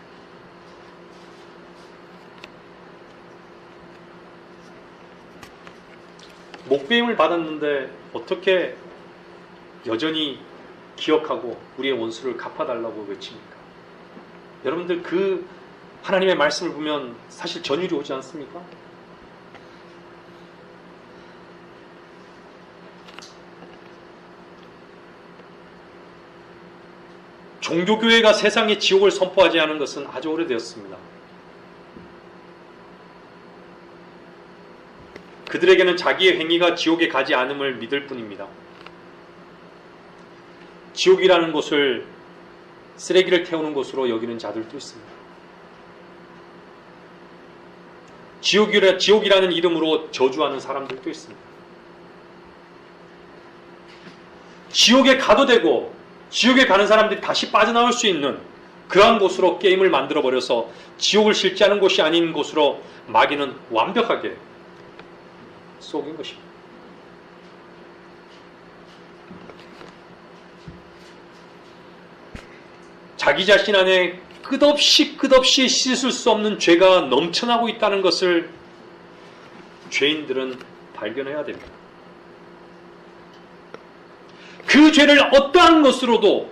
목배임을 받았는데 어떻게 여전히 기억하고 우리의 원수를 갚아달라고 외칩니까? 여러분들 그 하나님의 말씀을 보면 사실 전율이 오지 않습니까? 종교교회가 세상에 지옥을 선포하지 않은 것은 아주 오래되었습니다. 그들에게는 자기의 행위가 지옥에 가지 않음을 믿을 뿐입니다. 지옥이라는 곳을 쓰레기를 태우는 곳으로 여기는 자들도 있습니다. 지옥이라는 이름으로 저주하는 사람들도 있습니다. 지옥에 가도 되고 지옥에 가는 사람들이 다시 빠져나올 수 있는 그러한 곳으로 게임을 만들어버려서 지옥을 실제하는 곳이 아닌 곳으로 마귀는 완벽하게 속인 것입니다. 자기 자신 안에 끝없이 씻을 수 없는 죄가 넘쳐나고 있다는 것을 죄인들은 발견해야 됩니다. 그 죄를 어떠한 것으로도,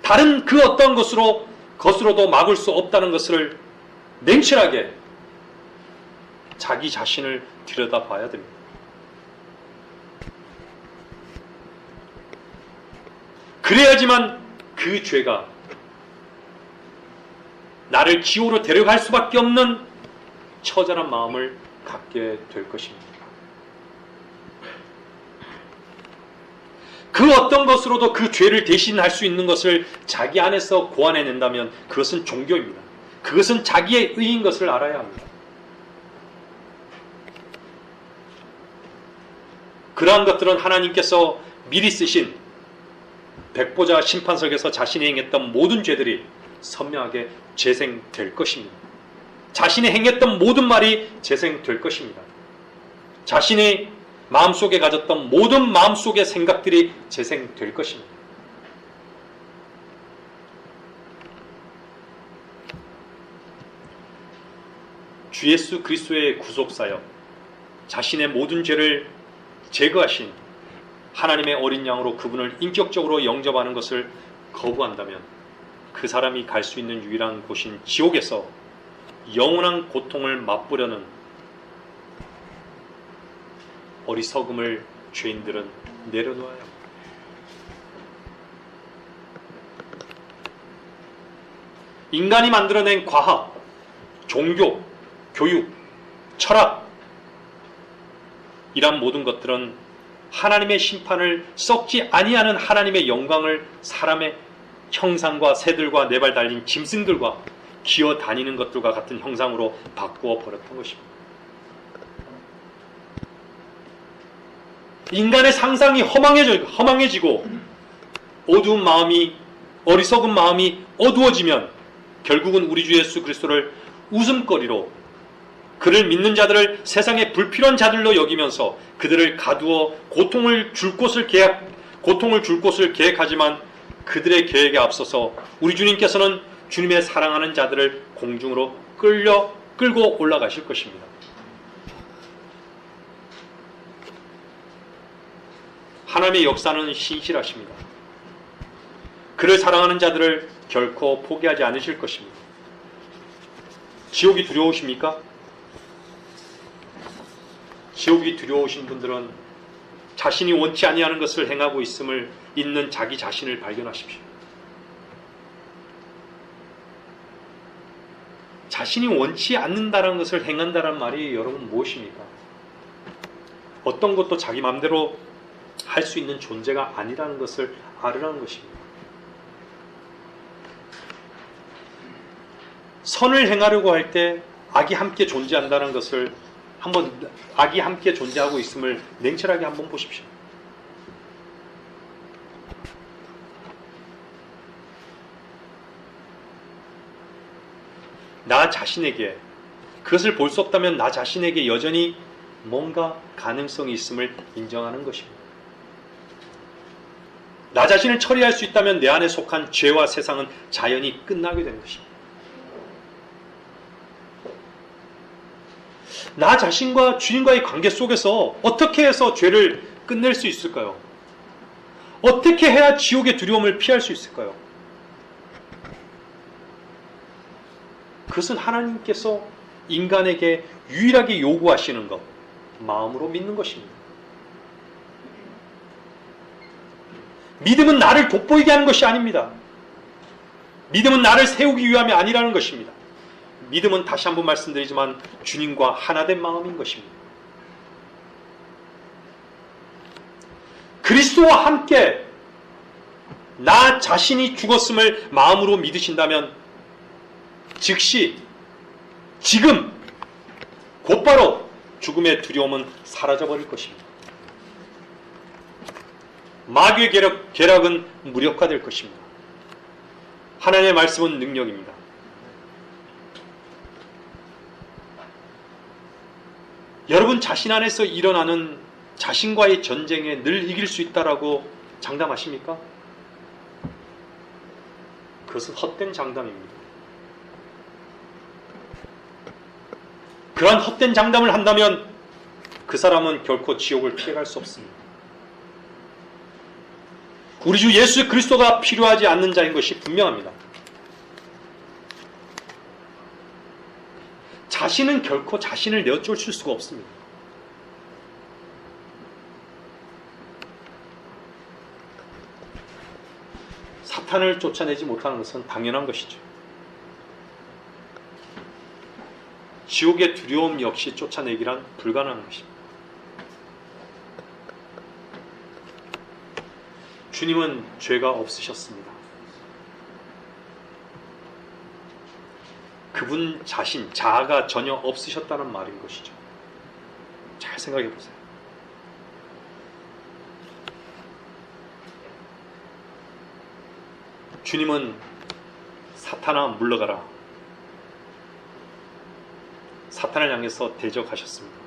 다른 그 어떠한 것으로도 막을 수 없다는 것을 냉철하게 자기 자신을 들여다봐야 됩니다. 그래야지만 그 죄가 나를 지옥으로 데려갈 수밖에 없는 처절한 마음을 갖게 될 것입니다. 그 어떤 것으로도 그 죄를 대신할 수 있는 것을 자기 안에서 고안해낸다면 그것은 종교입니다. 그것은 자기의 의인 것을 알아야 합니다. 그러한 것들은 하나님께서 미리 쓰신 백보자 심판석에서 자신이 행했던 모든 죄들이 선명하게 재생될 것입니다. 자신이 행했던 모든 말이 재생될 것입니다. 자신이 마음속에 가졌던 모든 마음속의 생각들이 재생될 것입니다. 주 예수 그리스도의 구속사역, 자신의 모든 죄를 제거하신 하나님의 어린 양으로 그분을 인격적으로 영접하는 것을 거부한다면 그 사람이 갈 수 있는 유일한 곳인 지옥에서 영원한 고통을 맛보려는 어리석음을 죄인들은 내려놓아야 합니다. 인간이 만들어낸 과학, 종교, 교육, 철학, 이란 모든 것들은 하나님의 심판을 썩지 아니하는 하나님의 영광을 사람의 형상과 새들과 네 발 달린 짐승들과 기어 다니는 것들과 같은 형상으로 바꾸어 버렸던 것입니다. 인간의 상상이 허망해지고 어리석은 마음이 어두워지면 결국은 우리 주 예수 그리스도를 웃음거리로 그를 믿는 자들을 세상의 불필요한 자들로 여기면서 그들을 가두어 고통을 줄 곳을 계획하지만 그들의 계획에 앞서서 우리 주님께서는 주님의 사랑하는 자들을 공중으로 끌고 올라가실 것입니다. 하나님의 역사는 신실하십니다. 그를 사랑하는 자들을 결코 포기하지 않으실 것입니다. 지옥이 두려우십니까? 지옥이 두려우신 분들은 자신이 원치 아니하는 것을 행하고 있는 자기 자신을 발견하십시오. 자신이 원치 않는다는 것을 행한다는 말이 여러분 무엇입니까? 어떤 것도 자기 마음대로 할 수 있는 존재가 아니라는 것을 알으라는 것입니다. 선을 행하려고 할 때 악이 함께 존재한다는 것을 악이 함께 존재하고 있음을 냉철하게 한번 보십시오. 나 자신에게 그것을 볼 수 없다면 나 자신에게 여전히 뭔가 가능성이 있음을 인정하는 것입니다. 나 자신을 처리할 수 있다면 내 안에 속한 죄와 세상은 자연히 끝나게 되는 것입니다. 나 자신과 주님과의 관계 속에서 어떻게 해서 죄를 끝낼 수 있을까요? 어떻게 해야 지옥의 두려움을 피할 수 있을까요? 그것은 하나님께서 인간에게 유일하게 요구하시는 것, 마음으로 믿는 것입니다. 믿음은 나를 돋보이게 하는 것이 아닙니다. 믿음은 나를 세우기 위함이 아니라는 것입니다. 믿음은 다시 한번 말씀드리지만 주님과 하나된 마음인 것입니다. 그리스도와 함께 나 자신이 죽었음을 마음으로 믿으신다면 즉시 지금 곧바로 죽음의 두려움은 사라져버릴 것입니다. 마귀의 계략은 무력화될 것입니다. 하나님의 말씀은 능력입니다. 여러분 자신 안에서 일어나는 자신과의 전쟁에 늘 이길 수 있다라고 장담하십니까? 그것은 헛된 장담입니다. 그러한 헛된 장담을 한다면 그 사람은 결코 지옥을 피해갈 수 없습니다. 우리 주 예수 그리스도가 필요하지 않는 자인 것이 분명합니다. 자신은 결코 자신을 내어쫓을 수가 없습니다. 사탄을 쫓아내지 못하는 것은 당연한 것이죠. 지옥의 두려움 역시 쫓아내기란 불가능한 것입니다. 주님은 죄가 없으셨습니다. 그분 자신, 자아가 전혀 없으셨다는 말인 것이죠. 잘 생각해 보세요. 주님은 사탄아 물러가라. 사탄을 향해서 대적하셨습니다.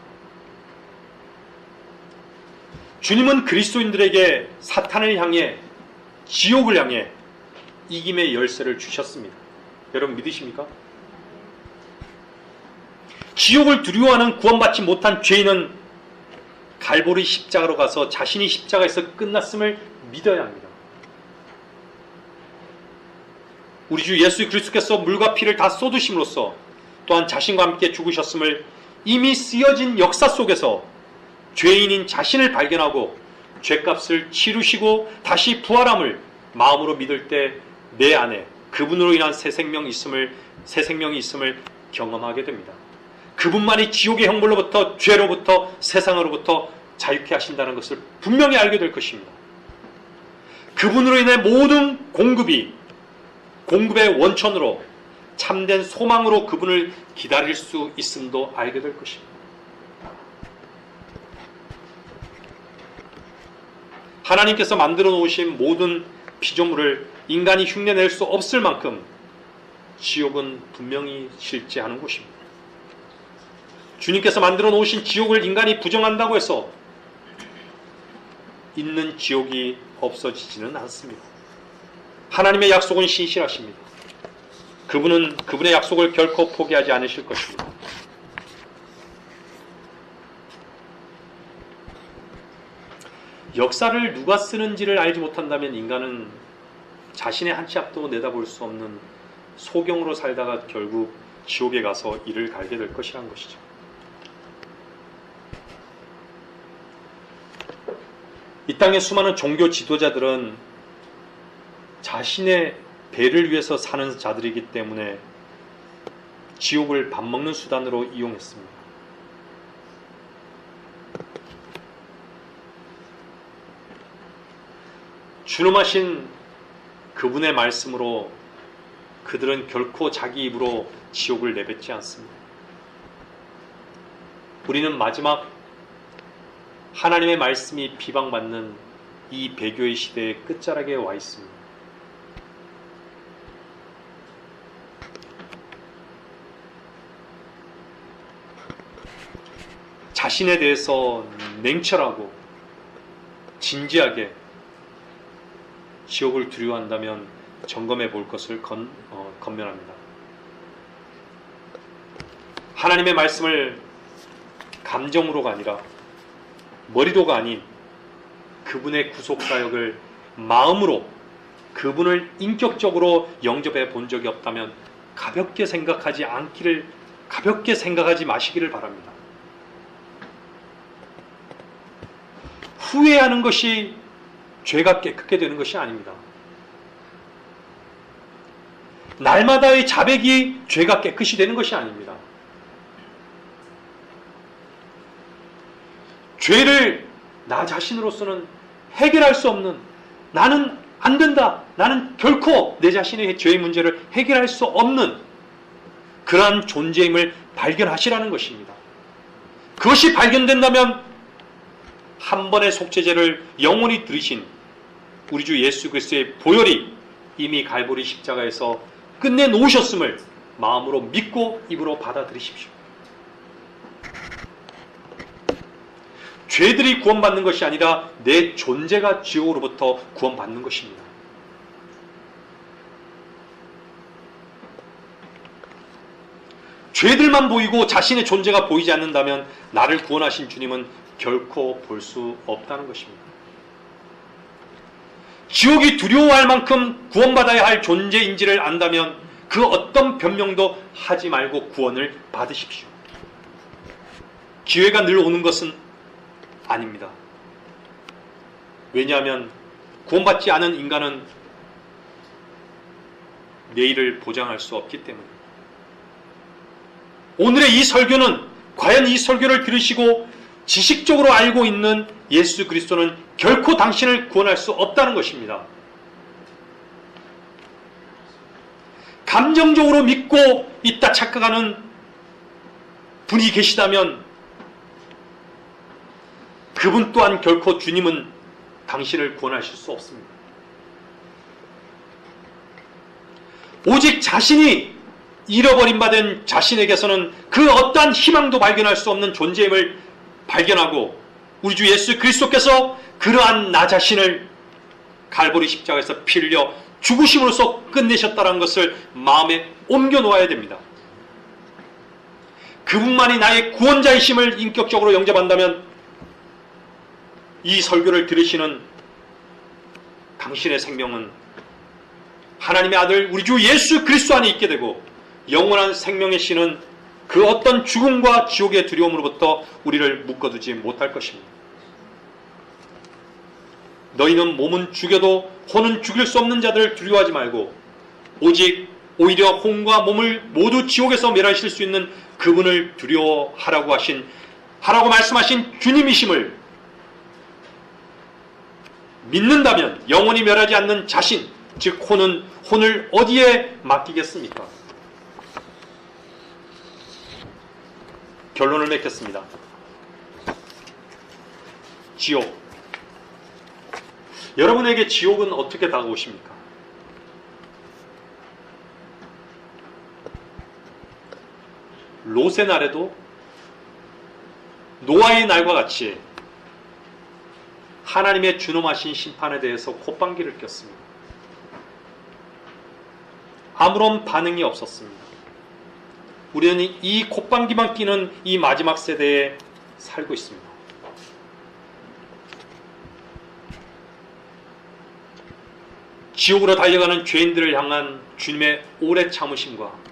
주님은 그리스도인들에게 사탄을 향해, 지옥을 향해 이김의 열쇠를 주셨습니다. 여러분 믿으십니까? 지옥을 두려워하는 구원받지 못한 죄인은 갈보리 십자가로 가서 자신이 십자가에서 끝났음을 믿어야 합니다. 우리 주 예수 그리스도께서 물과 피를 다 쏟으심으로써 또한 자신과 함께 죽으셨음을 이미 쓰여진 역사 속에서 죄인인 자신을 발견하고 죄값을 치르시고 다시 부활함을 마음으로 믿을 때 내 안에 그분으로 인한 새 생명이 있음을 경험하게 됩니다. 그분만이 지옥의 형벌로부터, 죄로부터, 세상으로부터 자유케 하신다는 것을 분명히 알게 될 것입니다. 그분으로 인해 모든 공급의 원천으로 참된 소망으로 그분을 기다릴 수 있음도 알게 될 것입니다. 하나님께서 만들어 놓으신 모든 피조물을 인간이 흉내낼 수 없을 만큼 지옥은 분명히 실제하는 곳입니다. 주님께서 만들어 놓으신 지옥을 인간이 부정한다고 해서 있는 지옥이 없어지지는 않습니다. 하나님의 약속은 신실하십니다. 그분은 그분의 약속을 결코 포기하지 않으실 것입니다. 역사를 누가 쓰는지를 알지 못한다면 인간은 자신의 한 치 앞도 내다볼 수 없는 소경으로 살다가 결국 지옥에 가서 이를 갈게 될 것이란 것이죠. 이 땅의 수많은 종교 지도자들은 자신의 배를 위해서 사는 자들이기 때문에 지옥을 밥 먹는 수단으로 이용했습니다. 준엄하신 그분의 말씀으로 그들은 결코 자기 입으로 지옥을 내뱉지 않습니다. 우리는 마지막 하나님의 말씀이 비방받는 이 배교의 시대의 끝자락에 와 있습니다. 자신에 대해서 냉철하고 진지하게 지옥을 두려워한다면 점검해 볼 것을 권면합니다. 하나님의 말씀을 감정으로가 아니라 머리로가 아닌 그분의 구속사역을 마음으로 그분을 인격적으로 영접해 본 적이 없다면 가볍게 생각하지 마시기를 바랍니다. 후회하는 것이 죄가 깨끗게 되는 것이 아닙니다. 날마다의 자백이 죄가 깨끗이 되는 것이 아닙니다. 죄를 나 자신으로서는 해결할 수 없는, 나는 안 된다, 나는 결코 내 자신의 죄의 문제를 해결할 수 없는 그러한 존재임을 발견하시라는 것입니다. 그것이 발견된다면 한 번의 속죄제를 영원히 들으신 우리 주 예수 그리스도의 보혈이 이미 갈보리 십자가에서 끝내놓으셨음을 마음으로 믿고 입으로 받아들이십시오. 죄들이 구원받는 것이 아니라 내 존재가 지옥으로부터 구원받는 것입니다. 죄들만 보이고 자신의 존재가 보이지 않는다면 나를 구원하신 주님은 결코 볼 수 없다는 것입니다. 지옥이 두려워할 만큼 구원받아야 할 존재인지를 안다면 그 어떤 변명도 하지 말고 구원을 받으십시오. 기회가 늘 오는 것은 아닙니다. 왜냐하면 구원받지 않은 인간은 내일을 보장할 수 없기 때문입니다. 오늘의 이 설교는 과연 이 설교를 들으시고 지식적으로 알고 있는 예수 그리스도는 결코 당신을 구원할 수 없다는 것입니다. 감정적으로 믿고 있다 착각하는 분이 계시다면 그분 또한 결코 주님은 당신을 구원하실 수 없습니다. 오직 자신이 잃어버린 바 된 자신에게서는 그 어떠한 희망도 발견할 수 없는 존재임을 발견하고 우리 주 예수 그리스도께서 그러한 나 자신을 갈보리 십자가에서 피 흘려 죽으심으로써 끝내셨다는 것을 마음에 옮겨 놓아야 됩니다. 그분만이 나의 구원자이심을 인격적으로 영접한다면 이 설교를 들으시는 당신의 생명은 하나님의 아들 우리 주 예수 그리스도 안에 있게 되고 영원한 생명의 신은 그 어떤 죽음과 지옥의 두려움으로부터 우리를 묶어두지 못할 것입니다. 너희는 몸은 죽여도 혼은 죽일 수 없는 자들을 두려워하지 말고 오히려 혼과 몸을 모두 지옥에서 멸하실 수 있는 그분을 두려워하라고 말씀하신 주님이심을 믿는다면 영원히 멸하지 않는 자신, 즉 혼을 어디에 맡기겠습니까? 결론을 맺겠습니다. 지옥. 여러분에게 지옥은 어떻게 다가오십니까? 롯의 날에도 노아의 날과 같이 하나님의 준엄하신 심판에 대해서 콧방귀를 꼈습니다. 아무런 반응이 없었습니다. 우리는 이 콧방귀만 끼는 이 마지막 세대에 살고 있습니다. 지옥으로 달려가는 죄인들을 향한 주님의 오래 참으심과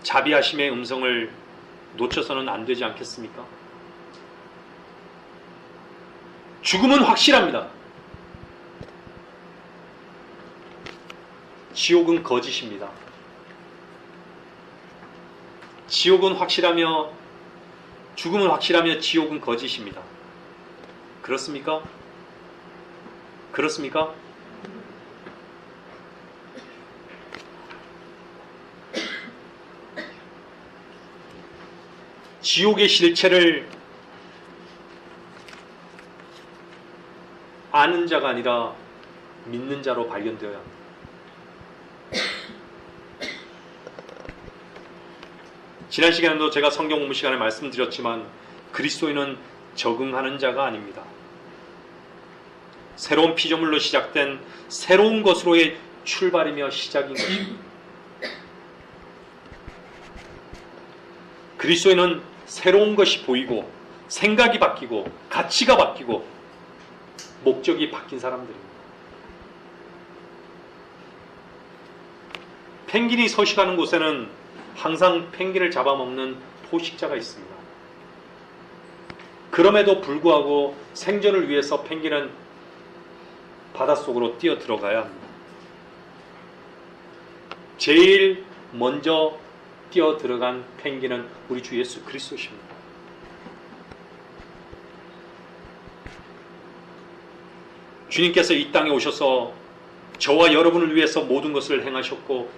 자비하심의 음성을 놓쳐서는 안 되지 않겠습니까? 죽음은 확실합니다. 지옥은 거짓입니다. 지옥은 확실하며 죽음은 확실하며 지옥은 거짓입니다. 그렇습니까? 그렇습니까? 지옥의 실체를 아는 자가 아니라 믿는 자로 발견되어야 합니다. 지난 시간에도 제가 성경 공부 시간에 말씀드렸지만 그리스도인은 적응하는 자가 아닙니다. 새로운 피조물로 시작된 새로운 것으로의 출발이며 시작인 것입니다. 그리스도인은 새로운 것이 보이고 생각이 바뀌고 가치가 바뀌고 목적이 바뀐 사람들입니다. 펭귄이 서식하는 곳에는 항상 펭귄을 잡아먹는 포식자가 있습니다. 그럼에도 불구하고 생존을 위해서 펭귄은 바닷속으로 뛰어 들어가야 합니다. 제일 먼저 뛰어 들어간 펭귄은 우리 주 예수 그리스도십니다. 주님께서 이 땅에 오셔서 저와 여러분을 위해서 모든 것을 행하셨고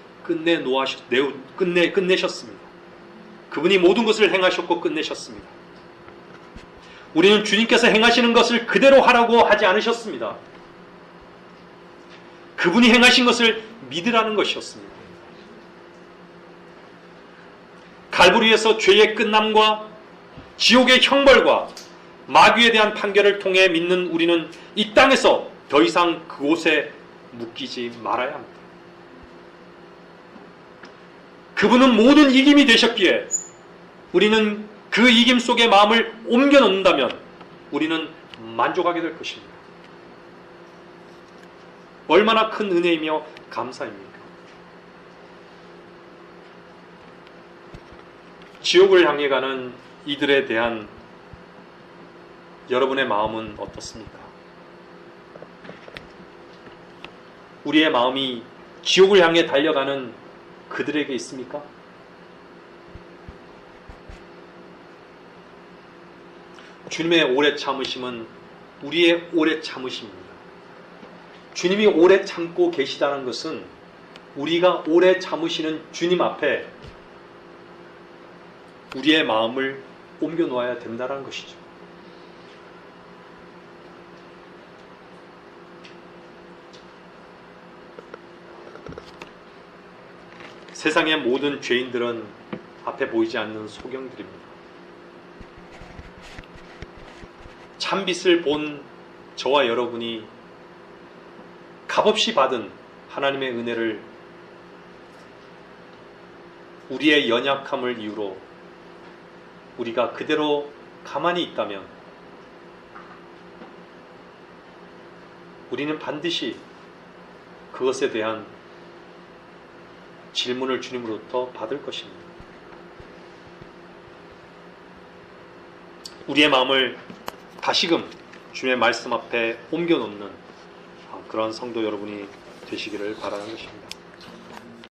끝내셨습니다. 그분이 모든 것을 행하셨고 끝내셨습니다. 우리는 주님께서 행하시는 것을 그대로 하라고 하지 않으셨습니다. 그분이 행하신 것을 믿으라는 것이었습니다. 갈보리에서 죄의 끝남과 지옥의 형벌과 마귀에 대한 판결을 통해 믿는 우리는 이 땅에서 더 이상 그곳에 묶이지 말아야 합니다. 그분은 모든 이김이 되셨기에 우리는 그 이김 속에 마음을 옮겨 놓는다면 우리는 만족하게 될 것입니다. 얼마나 큰 은혜이며 감사입니까? 지옥을 향해 가는 이들에 대한 여러분의 마음은 어떻습니까? 우리의 마음이 지옥을 향해 달려가는 그들에게 있습니까? 주님의 오래 참으심은 우리의 오래 참으심입니다. 주님이 오래 참고 계시다는 것은 우리가 오래 참으시는 주님 앞에 우리의 마음을 옮겨 놓아야 된다는 것이죠. 세상의 모든 죄인들은 앞에 보이지 않는 소경들입니다. 참빛을 본 저와 여러분이 값없이 받은 하나님의 은혜를 우리의 연약함을 이유로 우리가 그대로 가만히 있다면 우리는 반드시 그것에 대한 질문을 주님으로부터 받을 것입니다. 우리의 마음을 다시금 주님의 말씀 앞에 옮겨놓는 그런 성도 여러분이 되시기를 바라는 것입니다.